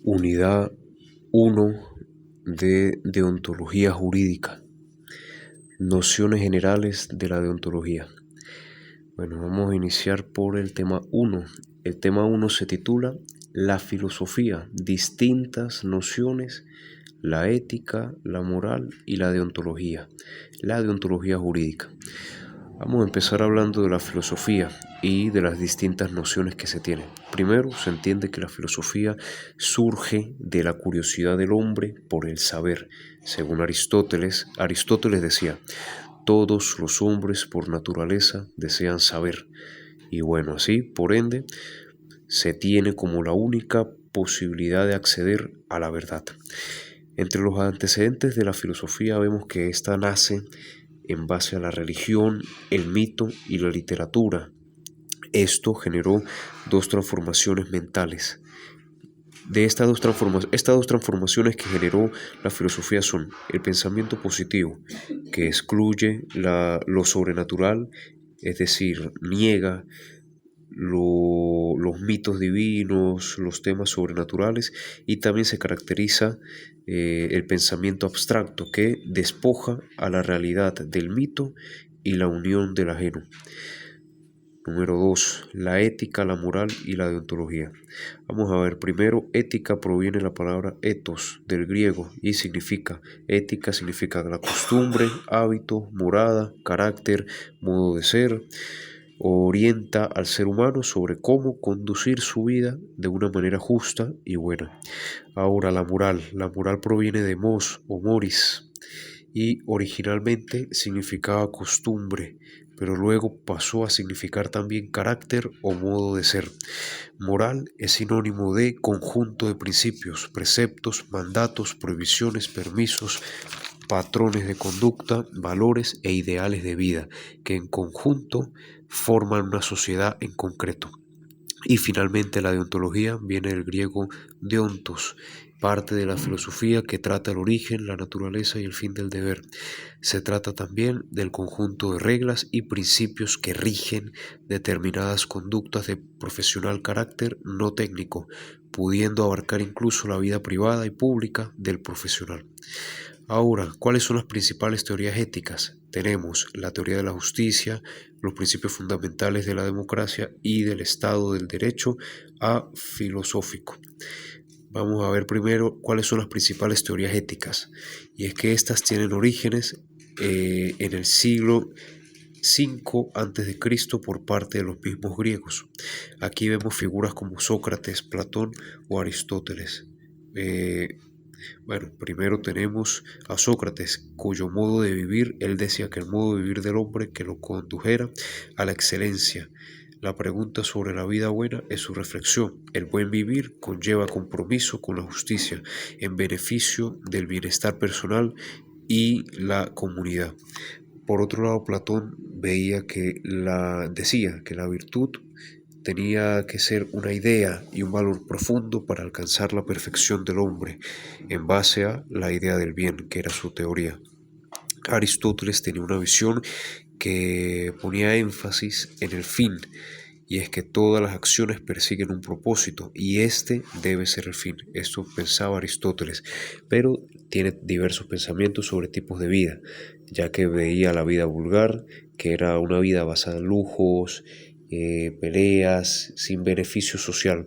Unidad 1 de Deontología Jurídica. Nociones generales de la deontología. Bueno, vamos a iniciar por el tema 1. El tema 1 se titula La filosofía, distintas nociones, la ética, la moral y la deontología jurídica. Vamos a empezar hablando de la filosofía y de las distintas nociones que se tienen. Primero, se entiende que la filosofía surge de la curiosidad del hombre por el saber. Según Aristóteles decía, todos los hombres por naturaleza desean saber. Y bueno, así, por ende, se tiene como la única posibilidad de acceder a la verdad. Entre los antecedentes de la filosofía vemos que ésta nace en base a la religión, el mito y la literatura. Esto generó dos transformaciones mentales. Estas dos transformaciones que generó la filosofía son el pensamiento positivo, que excluye lo sobrenatural, es decir, niega los mitos divinos, los temas sobrenaturales, y también se caracteriza el pensamiento abstracto, que despoja a la realidad del mito y la unión del ajeno. Número 2. La ética, la moral y la deontología. Vamos a ver, primero, ética proviene de la palabra ethos, del griego, y ética significa la costumbre, hábito, morada, carácter, modo de ser. Orienta al ser humano sobre cómo conducir su vida de una manera justa y buena. Ahora, la moral proviene de mos o moris y originalmente significaba costumbre, pero luego pasó a significar también carácter o modo de ser. Moral es sinónimo de conjunto de principios, preceptos, mandatos, prohibiciones, permisos, patrones de conducta, valores e ideales de vida, que en conjunto forman una sociedad en concreto. Y finalmente la deontología viene del griego deontos, parte de la filosofía que trata el origen, la naturaleza y el fin del deber. Se trata también del conjunto de reglas y principios que rigen determinadas conductas de profesional carácter no técnico, pudiendo abarcar incluso la vida privada y pública del profesional. Ahora, ¿cuáles son las principales teorías éticas? Tenemos la teoría de la justicia, los principios fundamentales de la democracia y del Estado del Derecho a filosófico. Vamos a ver primero cuáles son las principales teorías éticas. Y es que estas tienen orígenes en el siglo V a.C. por parte de los mismos griegos. Aquí vemos figuras como Sócrates, Platón o Aristóteles. Bueno, primero tenemos a Sócrates, cuyo modo de vivir, él decía que el modo de vivir del hombre que lo condujera a la excelencia. La pregunta sobre la vida buena es su reflexión. El buen vivir conlleva compromiso con la justicia en beneficio del bienestar personal y la comunidad. Por otro lado, Platón decía que la virtud tenía que ser una idea y un valor profundo para alcanzar la perfección del hombre, en base a la idea del bien, que era su teoría. Aristóteles tenía una visión que ponía énfasis en el fin, y es que todas las acciones persiguen un propósito y este debe ser el fin. Esto pensaba Aristóteles, pero tiene diversos pensamientos sobre tipos de vida, ya que veía la vida vulgar, que era una vida basada en lujos, peleas, sin beneficio social.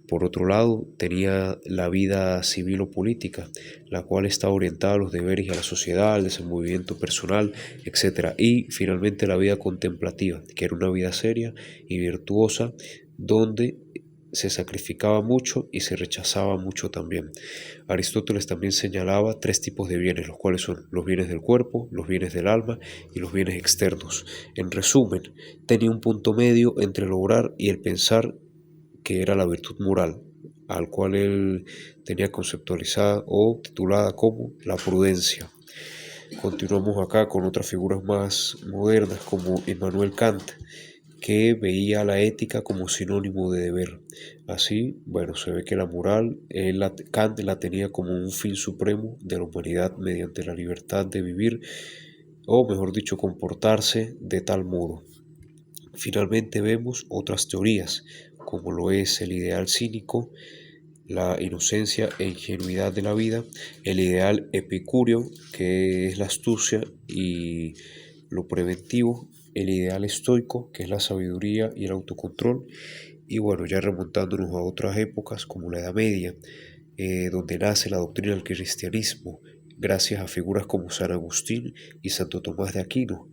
Por otro lado, tenía la vida civil o política, la cual está orientada a los deberes y a la sociedad, al desenvolvimiento personal, etc. Y finalmente la vida contemplativa, que era una vida seria y virtuosa, donde se sacrificaba mucho y se rechazaba mucho también. Aristóteles también señalaba tres tipos de bienes, los cuales son los bienes del cuerpo, los bienes del alma y los bienes externos. En resumen, tenía un punto medio entre el obrar y el pensar, que era la virtud moral, al cual él tenía conceptualizada o titulada como la prudencia. Continuamos acá con otras figuras más modernas como Immanuel Kant, que veía la ética como sinónimo de deber. Así, bueno, se ve que la moral, Kant la tenía como un fin supremo de la humanidad mediante la libertad de vivir, o mejor dicho, comportarse de tal modo. Finalmente vemos otras teorías, como lo es el ideal cínico, la inocencia e ingenuidad de la vida, el ideal epicúreo, que es la astucia y lo preventivo, el ideal estoico, que es la sabiduría y el autocontrol, y bueno, ya remontándonos a otras épocas como la Edad Media, donde nace la doctrina del cristianismo, gracias a figuras como San Agustín y Santo Tomás de Aquino,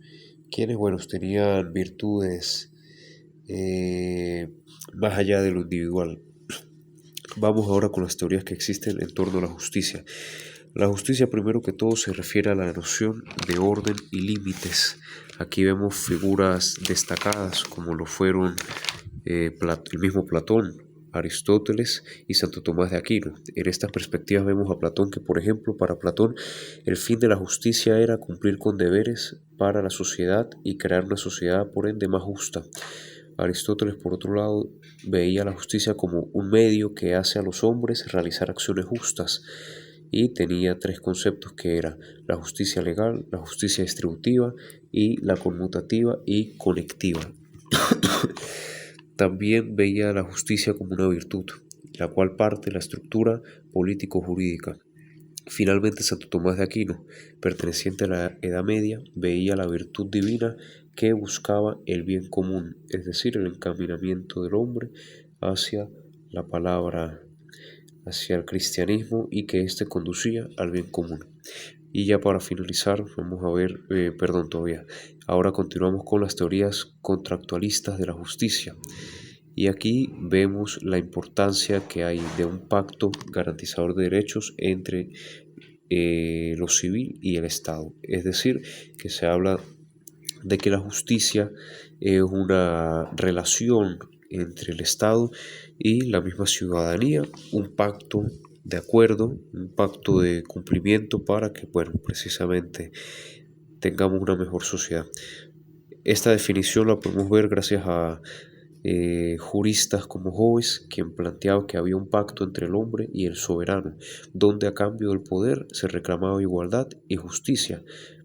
quienes, bueno, tenían virtudes eh, más allá de lo individual. Vamos ahora con las teorías que existen en torno a la justicia. La justicia, primero que todo, se refiere a la noción de orden y límites. Aquí vemos figuras destacadas como lo fueron el mismo Platón, Aristóteles y Santo Tomás de Aquino. En estas perspectivas vemos a Platón que, por ejemplo, para Platón el fin de la justicia era cumplir con deberes para la sociedad y crear una sociedad por ende más justa. Aristóteles, por otro lado, veía la justicia como un medio que hace a los hombres realizar acciones justas y tenía tres conceptos que eran la justicia legal, la justicia distributiva y la conmutativa y colectiva. También veía la justicia como una virtud, la cual parte de la estructura político-jurídica. Finalmente, Santo Tomás de Aquino, perteneciente a la Edad Media, veía la virtud divina que buscaba el bien común, es decir, el encaminamiento del hombre hacia la palabra, hacia el cristianismo y que éste conducía al bien común. Y ya para finalizar, vamos a ver, ahora continuamos con las teorías contractualistas de la justicia. Y aquí vemos la importancia que hay de un pacto garantizador de derechos entre lo civil y el Estado. Es decir, que se habla de que la justicia es una relación entre el Estado y la misma ciudadanía, un pacto de acuerdo, un pacto de cumplimiento para que, bueno, precisamente tengamos una mejor sociedad. Esta definición la podemos ver gracias a juristas como Hobbes, quien planteaba que había un pacto entre el hombre y el soberano, donde a cambio del poder se reclamaba igualdad y justicia.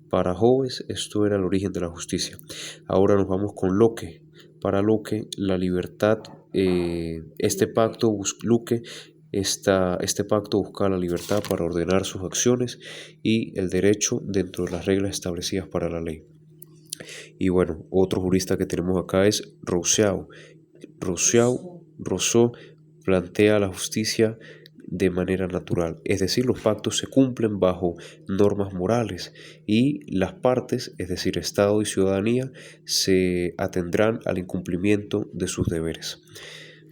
Para Hobbes esto era el origen de la justicia. Ahora nos vamos con Locke. Para Locke la libertad, este pacto buscaba la libertad para ordenar sus acciones y el derecho dentro de las reglas establecidas para la ley. Y bueno, otro jurista que tenemos acá es Rousseau. Rousseau plantea la justicia de manera natural, es decir, los pactos se cumplen bajo normas morales y las partes, es decir, Estado y ciudadanía, se atendrán al incumplimiento de sus deberes.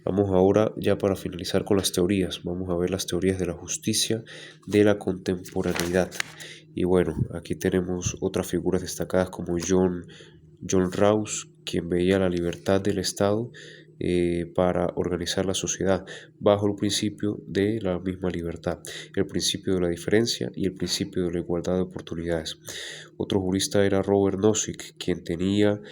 Vamos ahora ya para finalizar con las teorías, vamos a ver las teorías de la justicia de la contemporaneidad. Y bueno, aquí tenemos otras figuras destacadas como John Rawls, quien veía la libertad del Estado para organizar la sociedad bajo el principio de la misma libertad, el principio de la diferencia y el principio de la igualdad de oportunidades. Otro jurista era Robert Nozick, quien tenía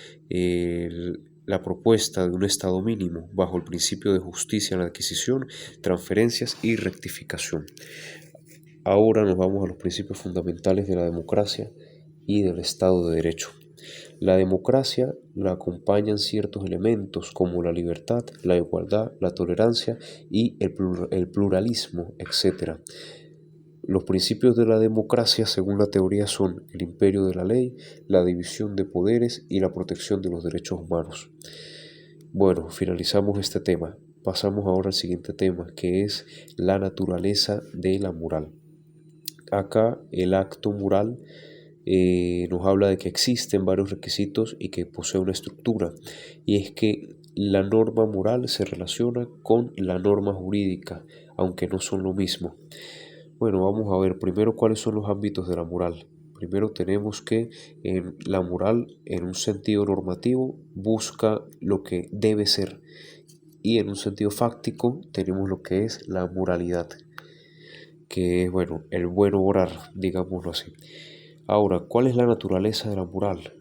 la propuesta de un Estado mínimo bajo el principio de justicia en la adquisición, transferencias y rectificación. Ahora nos vamos a los principios fundamentales de la democracia y del Estado de Derecho. La democracia la acompañan ciertos elementos como la libertad, la igualdad, la tolerancia y el pluralismo, etc. Los principios de la democracia, según la teoría, son el imperio de la ley, la división de poderes y la protección de los derechos humanos. Bueno, finalizamos este tema. Pasamos ahora al siguiente tema, que es la naturaleza de la moral. Acá el acto moral nos habla de que existen varios requisitos y que posee una estructura, y es que la norma moral se relaciona con la norma jurídica, aunque no son lo mismo. Bueno, vamos a ver primero cuáles son los ámbitos de la moral. Primero tenemos que la moral en un sentido normativo busca lo que debe ser, y en un sentido fáctico tenemos lo que es la moralidad, que es, bueno, el buen obrar, digámoslo así. Ahora, ¿cuál es la naturaleza de la moral?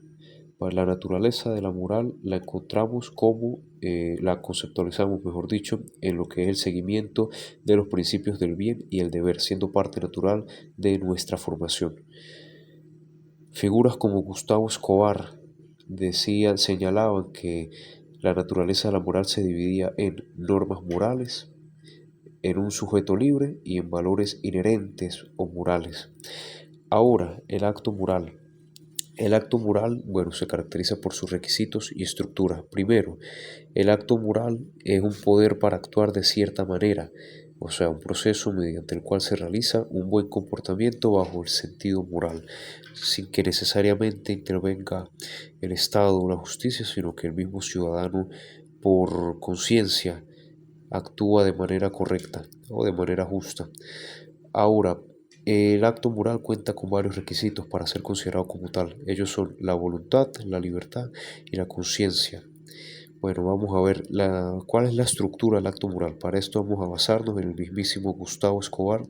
Pues la naturaleza de la moral la encontramos como, la conceptualizamos, mejor dicho, en lo que es el seguimiento de los principios del bien y el deber, siendo parte natural de nuestra formación. Figuras como Gustavo Escobar señalaban que la naturaleza de la moral se dividía en normas morales, en un sujeto libre y en valores inherentes o morales. Ahora, el acto moral. El acto moral, bueno, se caracteriza por sus requisitos y estructura. Primero, el acto moral es un poder para actuar de cierta manera, o sea, un proceso mediante el cual se realiza un buen comportamiento bajo el sentido moral, sin que necesariamente intervenga el Estado o la justicia, sino que el mismo ciudadano, por conciencia, actúa de manera correcta o de manera justa. Ahora, el acto moral cuenta con varios requisitos para ser considerado como tal. Ellos son la voluntad, la libertad y la conciencia. Bueno, vamos a ver cuál es la estructura del acto moral. Para esto vamos a basarnos en el mismísimo Gustavo Escobar,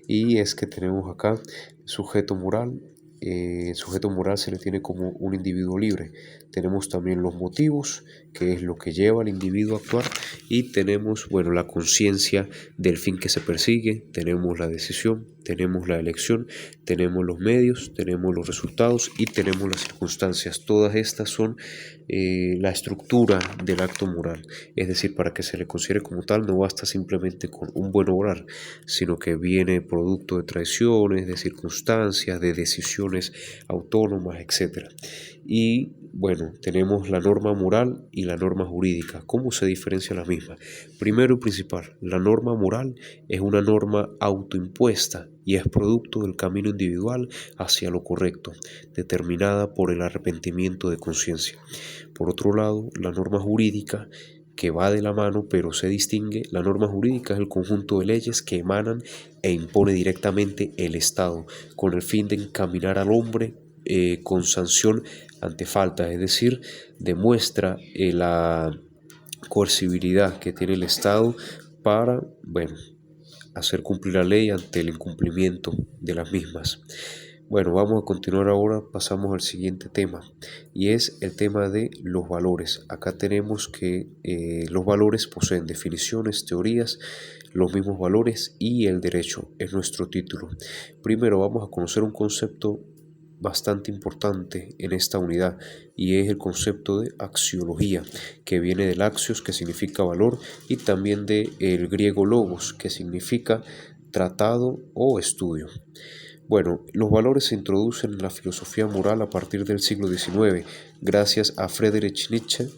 y es que tenemos acá sujeto moral. El sujeto moral se le tiene como un individuo libre. Tenemos también los motivos, que es lo que lleva al individuo a actuar, y tenemos, bueno, la conciencia del fin que se persigue, tenemos la decisión, tenemos la elección, tenemos los medios, tenemos los resultados y tenemos las circunstancias. Todas estas son la estructura del acto moral. Es decir, para que se le considere como tal, no basta simplemente con un buen obrar, sino que viene producto de traiciones, de circunstancias, de decisiones autónomas, etc. Y bueno, tenemos la norma moral y la norma jurídica. ¿Cómo se diferencian las mismas? Primero y principal, la norma moral es una norma autoimpuesta y es producto del camino individual hacia lo correcto, determinada por el arrepentimiento de conciencia. Por otro lado, la norma jurídica, que va de la mano pero se distingue. La norma jurídica es el conjunto de leyes que emanan e impone directamente el Estado con el fin de encaminar al hombre con sanción ante falta, es decir, demuestra la coercibilidad que tiene el Estado para, bueno, hacer cumplir la ley ante el incumplimiento de las mismas. Bueno, vamos a continuar ahora, pasamos al siguiente tema, y es el tema de los valores. Acá tenemos que los valores poseen definiciones, teorías, los mismos valores y el derecho es nuestro título. Primero vamos a conocer un concepto bastante importante en esta unidad, y es el concepto de axiología, que viene del axios, que significa valor, y también del griego logos, que significa tratado o estudio. Bueno, los valores se introducen en la filosofía moral a partir del siglo XIX, gracias a Friedrich Nietzsche,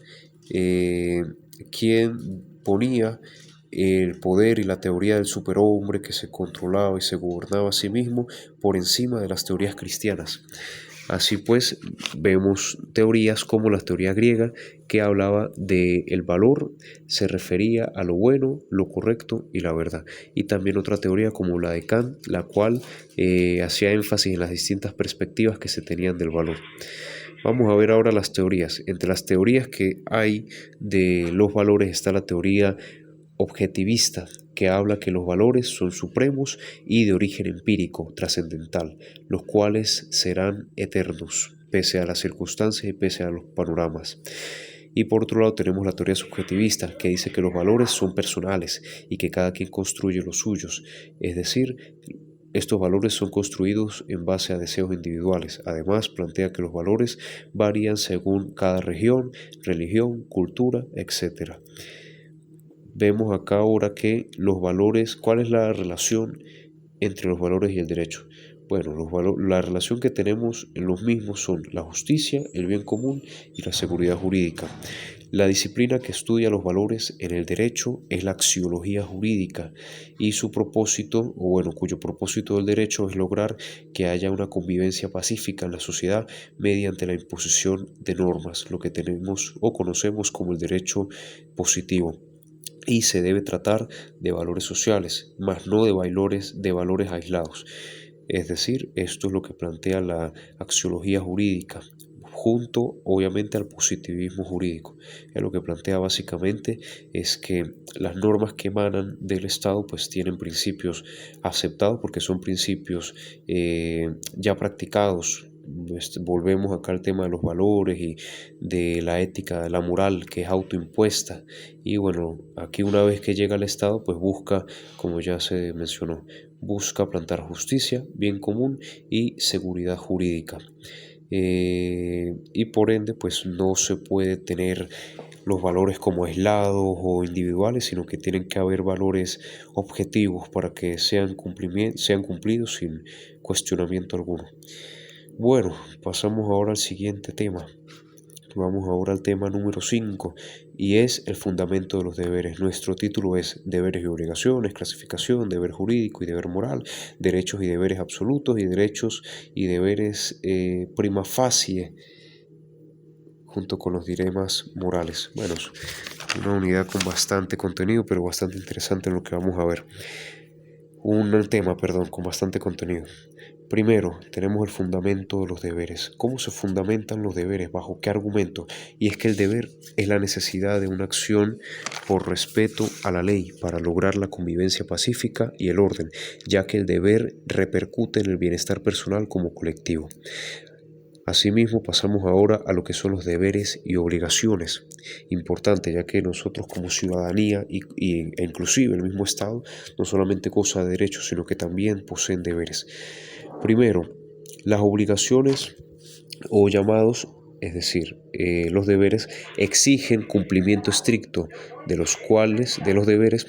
quien ponía el poder y la teoría del superhombre que se controlaba y se gobernaba a sí mismo por encima de las teorías cristianas. Así pues, vemos teorías como la teoría griega, que hablaba de el valor, se refería a lo bueno, lo correcto y la verdad. Y también otra teoría como la de Kant, la cual hacía énfasis en las distintas perspectivas que se tenían del valor. Vamos a ver ahora las teorías. Entre las teorías que hay de los valores está la teoría objetivista, que habla que los valores son supremos y de origen empírico, trascendental, los cuales serán eternos, pese a las circunstancias y pese a los panoramas. Y por otro lado tenemos la teoría subjetivista, que dice que los valores son personales y que cada quien construye los suyos, es decir, estos valores son construidos en base a deseos individuales. Además, plantea que los valores varían según cada región, religión, cultura, etc. Vemos acá ahora que los valores, ¿cuál es la relación entre los valores y el derecho? Bueno, la relación que tenemos en los mismos son la justicia, el bien común y la seguridad jurídica. La disciplina que estudia los valores en el derecho es la axiología jurídica, y su propósito, o bueno, cuyo propósito del derecho es lograr que haya una convivencia pacífica en la sociedad mediante la imposición de normas, lo que tenemos o conocemos como el derecho positivo. Y se debe tratar de valores sociales, más no de valores aislados. Es decir, esto es lo que plantea la axiología jurídica, junto obviamente al positivismo jurídico. Lo que plantea básicamente es que las normas que emanan del Estado pues tienen principios aceptados porque son principios ya practicados. Volvemos acá al tema de los valores y de la ética, de la moral, que es autoimpuesta. Y bueno, aquí una vez que llega al Estado pues busca, como ya se mencionó, busca plantar justicia, bien común y seguridad jurídica. y por ende pues no se puede tener los valores como aislados o individuales, sino que tienen que haber valores objetivos para que sean cumplidos sin cuestionamiento alguno. Bueno, pasamos ahora al siguiente tema. Vamos ahora al tema número 5 y es el fundamento de los deberes. Nuestro título es Deberes y obligaciones, clasificación, deber jurídico y deber moral, derechos y deberes absolutos y derechos y deberes prima facie, junto con los dilemas morales. Bueno, es una unidad con bastante contenido, pero bastante interesante en lo que vamos a ver. Un tema, perdón, con bastante contenido. Primero, tenemos el fundamento de los deberes. ¿Cómo se fundamentan los deberes? ¿Bajo qué argumento? Y es que el deber es la necesidad de una acción por respeto a la ley para lograr la convivencia pacífica y el orden, ya que el deber repercute en el bienestar personal como colectivo. Asimismo, pasamos ahora a lo que son los deberes y obligaciones. Importante, ya que nosotros como ciudadanía e inclusive el mismo Estado no solamente goza de derechos, sino que también poseen deberes. Primero, las obligaciones o llamados, es decir, los deberes, exigen cumplimiento estricto de los deberes,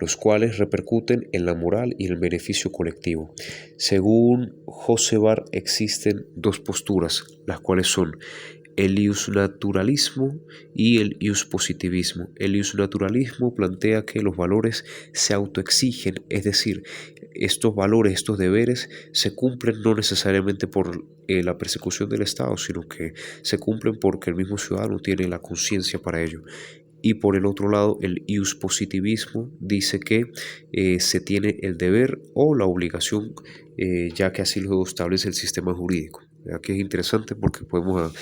los cuales repercuten en la moral y el beneficio colectivo. Según Josebar, existen dos posturas, las cuales son el iusnaturalismo y el iuspositivismo. El iusnaturalismo plantea que los valores se autoexigen, es decir, estos valores, estos deberes se cumplen no necesariamente por la persecución del Estado, sino que se cumplen porque el mismo ciudadano tiene la conciencia para ello. Y por el otro lado, el iuspositivismo dice que se tiene el deber o la obligación, ya que así lo establece el sistema jurídico. Aquí es interesante porque podemos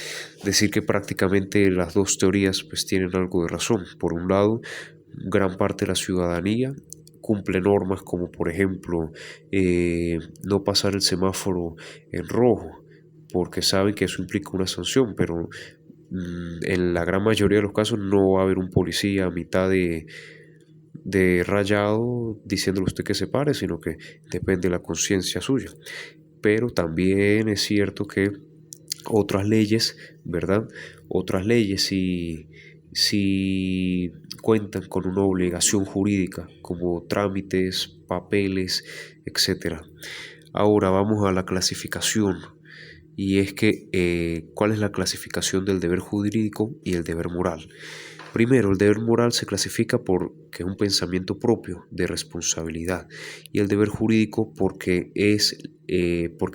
decir que prácticamente las dos teorías pues tienen algo de razón. Por un lado, gran parte de la ciudadanía cumple normas como por ejemplo no pasar el semáforo en rojo porque saben que eso implica una sanción, pero en la gran mayoría de los casos no va a haber un policía a mitad de rayado diciéndole a usted que se pare, sino que depende de la conciencia suya. Pero también es cierto que otras leyes, ¿verdad? Otras leyes si cuentan con una obligación jurídica como trámites, papeles, etcétera. Ahora vamos a la clasificación y es que ¿cuál es la clasificación del deber jurídico y el deber moral? Primero, el deber moral se clasifica porque es un pensamiento propio de responsabilidad y el deber jurídico porque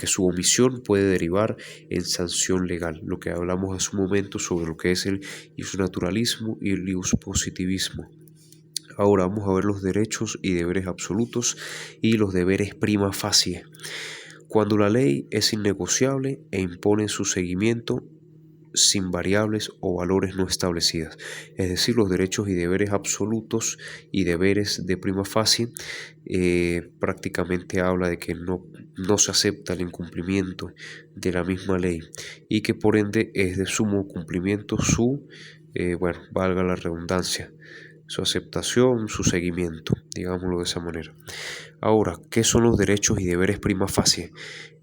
su omisión puede derivar en sanción legal, lo que hablamos hace un momento sobre lo que es el iusnaturalismo y el iuspositivismo. Ahora vamos a ver los derechos y deberes absolutos y los deberes prima facie. Cuando la ley es innegociable e impone su seguimiento sin variables o valores no establecidas, es decir, los derechos y deberes absolutos y deberes de prima facie, prácticamente habla de que no se acepta el incumplimiento de la misma ley y que por ende es de sumo cumplimiento valga la redundancia, su aceptación, su seguimiento, digámoslo de esa manera. Ahora, ¿qué son los derechos y deberes prima facie?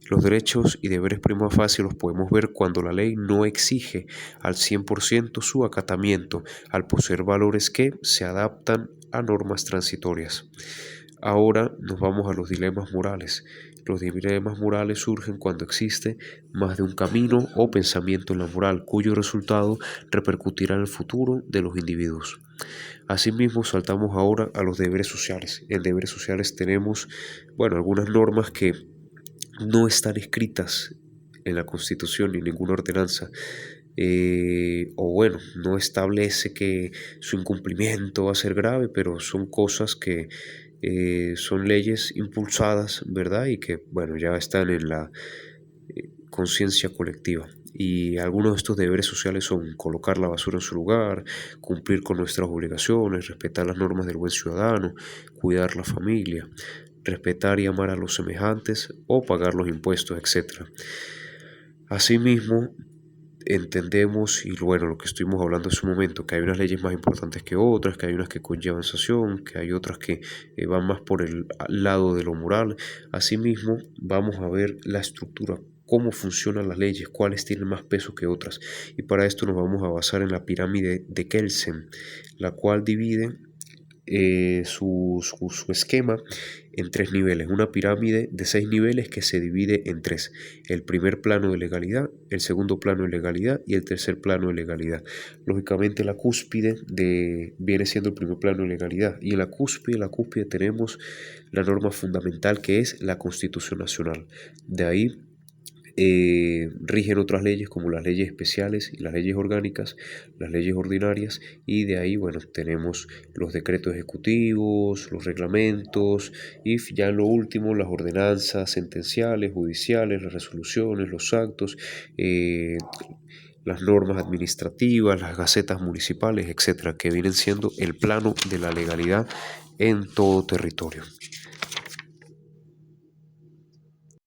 Los derechos y deberes prima facie los podemos ver cuando la ley no exige al 100% su acatamiento, al poseer valores que se adaptan a normas transitorias. Ahora nos vamos a los dilemas morales. Los dilemas morales surgen cuando existe más de un camino o pensamiento en la moral, cuyo resultado repercutirá en el futuro de los individuos. Asimismo, saltamos ahora a los deberes sociales. En deberes sociales tenemos, algunas normas que no están escritas en la Constitución ni en ninguna ordenanza, no establece que su incumplimiento va a ser grave, pero son cosas que son leyes impulsadas, ¿verdad? Y que, ya están en la conciencia colectiva. Y algunos de estos deberes sociales son colocar la basura en su lugar, cumplir con nuestras obligaciones, respetar las normas del buen ciudadano, cuidar la familia, respetar y amar a los semejantes o pagar los impuestos, etc. Asimismo, entendemos, y lo que estuvimos hablando en su momento, que hay unas leyes más importantes que otras, que hay unas que conllevan sanción, que hay otras que van más por el lado de lo moral. Asimismo, vamos a ver la estructura cómo funcionan las leyes, cuáles tienen más peso que otras. Y para esto nos vamos a basar en la pirámide de Kelsen, la cual divide su esquema en tres niveles, una pirámide de 6 niveles que se divide en tres: el primer plano de legalidad, el segundo plano de legalidad y el tercer plano de legalidad. Lógicamente la cúspide viene siendo el primer plano de legalidad, y en la cúspide tenemos la norma fundamental, que es la Constitución Nacional. De ahí rigen otras leyes, como las leyes especiales y las leyes orgánicas, las leyes ordinarias, y de ahí, bueno, tenemos los decretos ejecutivos, los reglamentos, y ya en lo último las ordenanzas sentenciales, judiciales, las resoluciones, los actos, las normas administrativas, las gacetas municipales, etcétera, que vienen siendo el plano de la legalidad en todo territorio.